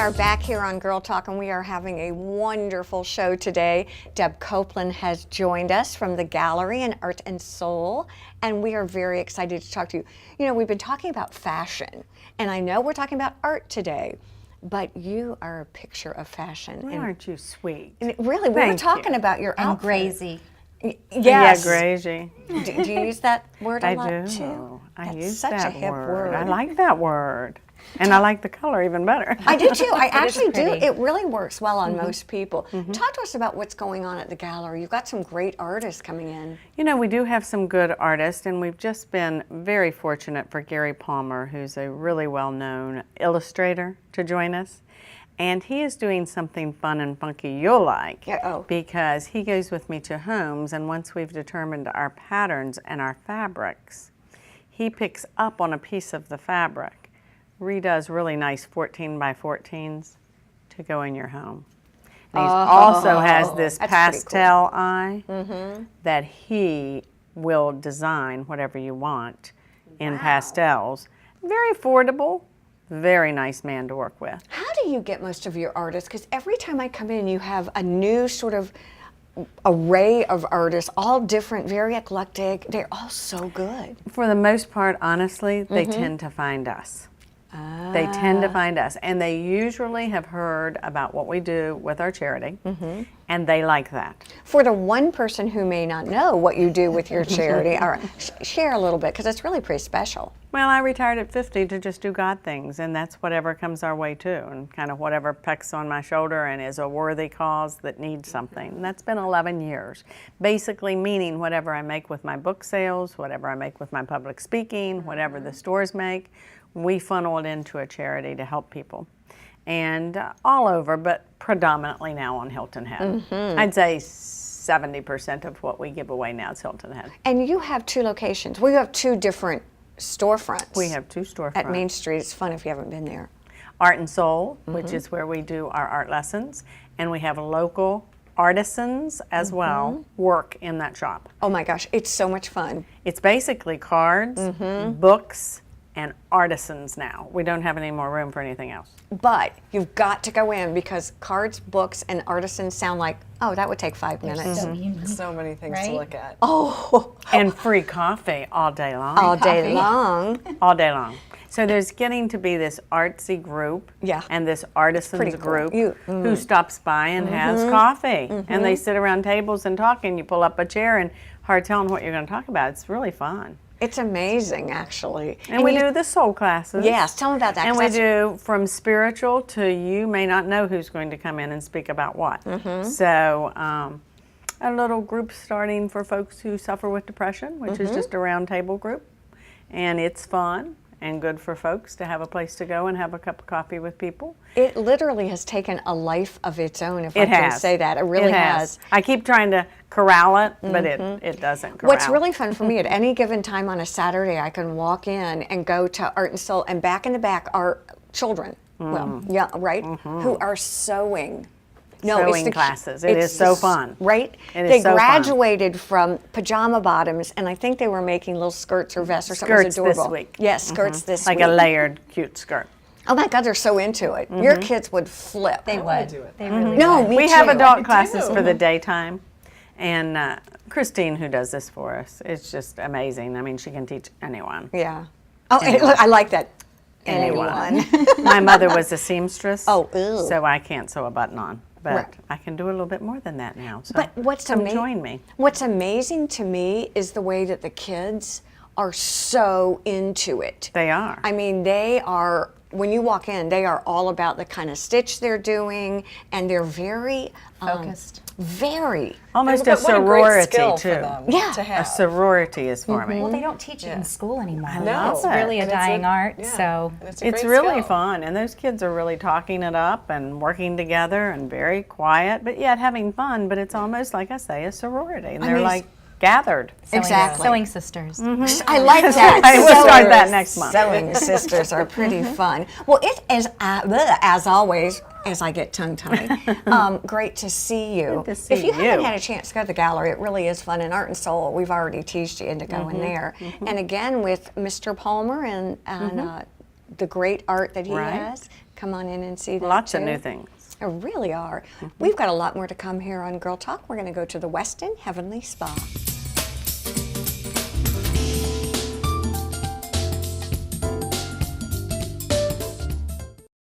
are back here on Girl Talk, and we are having a wonderful show today. Deb Copeland has joined us from the gallery in Art and Soul, and we are very excited to talk to you. You know, we've been talking about fashion, and I know we're talking about art today, but you are a picture of fashion. Well, aren't you sweet? And we were talking about your outfit. Crazy. Yes. Yeah, crazy. Do you use that word a lot do. too? I That's use such that a hip word. I like that word. And I like the color even better. I do too. I actually do. pretty. It really works well on most people. Talk to us about what's going on at the gallery. You've got some great artists coming in. You know, we do have some good artists, and we've just been very fortunate for Gary Palmer, who's a really well-known illustrator, to join us. And he is doing something fun and funky you'll like, because he goes with me to homes, and once we've determined our patterns and our fabrics, he picks up on a piece of the fabric, redoes really nice 14 by 14s to go in your home. And he also has this pastel eye that he will design whatever you want in pastels. Very affordable. Very nice man to work with. How do you get most of your artists? Because every time I come in, you have a new sort of array of artists, all different, very eclectic. They're all so good. For the most part, honestly, they tend to find us. They tend to find us, and they usually have heard about what we do with our charity, and they like that. For the one person who may not know what you do with your charity, all right, share a little bit, because it's really pretty special. Well, I retired at 50 to just do God things, and that's whatever comes our way too, and kind of whatever pecks on my shoulder and is a worthy cause that needs something. And that's been 11 years. Basically meaning whatever I make with my book sales, whatever I make with my public speaking, whatever the stores make, we funnel it into a charity to help people. And all over, but predominantly now on Hilton Head. I'd say 70% of what we give away now is Hilton Head. And you have two locations. Well, you have two different storefronts. We have two storefronts. At Main Street. It's fun if you haven't been there. Art and Soul, which is where we do our art lessons, and we have local artisans as well work in that shop. Oh my gosh, it's so much fun. It's basically cards, books, and artisans now. We don't have any more room for anything else. But you've got to go in, because cards, books, and artisans sound like, oh, that would take 5 minutes. So many things to look at. Oh, And free coffee all day long. all day long. All day long. So there's getting to be this artsy group and this artisans pretty cool. group who stops by and has coffee. And they sit around tables and talk, and you pull up a chair and hard telling what you're going to talk about. It's really fun. It's amazing, actually. And we do the soul classes. Yes, tell them about that. And we do from spiritual to you may not know who's going to come in and speak about what. So a little group starting for folks who suffer with depression, which is just a round table group. And it's fun and good for folks to have a place to go and have a cup of coffee with people. It literally has taken a life of its own, if I can say that. It really has. I keep trying to corral it, but it doesn't corral. What's really fun for me, at any given time on a Saturday, I can walk in and go to Art and Soul, and back in the back are children, well, yeah, right, who are sewing. Sewing classes. It is so fun. Right? They graduated from pajama bottoms, and I think they were making little skirts or vests or something. Skirts adorable. this week. Yes, skirts this week. Like a layered, cute skirt. Oh my God, they're so into it. Your kids would flip. They would. do it. They really No, would. me We too. have adult classes for the daytime, and Christine, who does this for us, it's just amazing. I mean, she can teach anyone. Yeah. Oh, and look, I like that. Anyone. My mother was a seamstress, Oh, ew. so I can't sew a button on, but Right. I can do a little bit more than that now. So But what's come join me. What's amazing to me is the way that the kids are so into it. They are. I mean, they are, when you walk in, they are all about the kind of stitch they're doing, and they're very Focused. Very. Almost a What a great sorority skill too. for them Yeah. to A have. sorority is forming. Well, they don't teach it in school anymore. know. It's really a And it's dying art, yeah, so and it's a It's great really skill. fun, and those kids are really talking it up and working together and very quiet, but yet having fun. But it's almost, like I say, a sorority, and they're mean, like gathered. Exactly. Sewing sisters. I like that. I will start that next month. Sewing sisters are pretty fun. Well, it is, as always, as I get tongue-tied, great to see you. Good to see if you haven't you. had a chance to go to the gallery, it really is fun. In Art and Soul, we've already teased you into going there. And again, with Mr. Palmer and the great art that he Right. has. Come on in and see that Lots of too. new things. There really are. We've got a lot more to come here on Girl Talk. We're going to go to the Westin Heavenly Spa.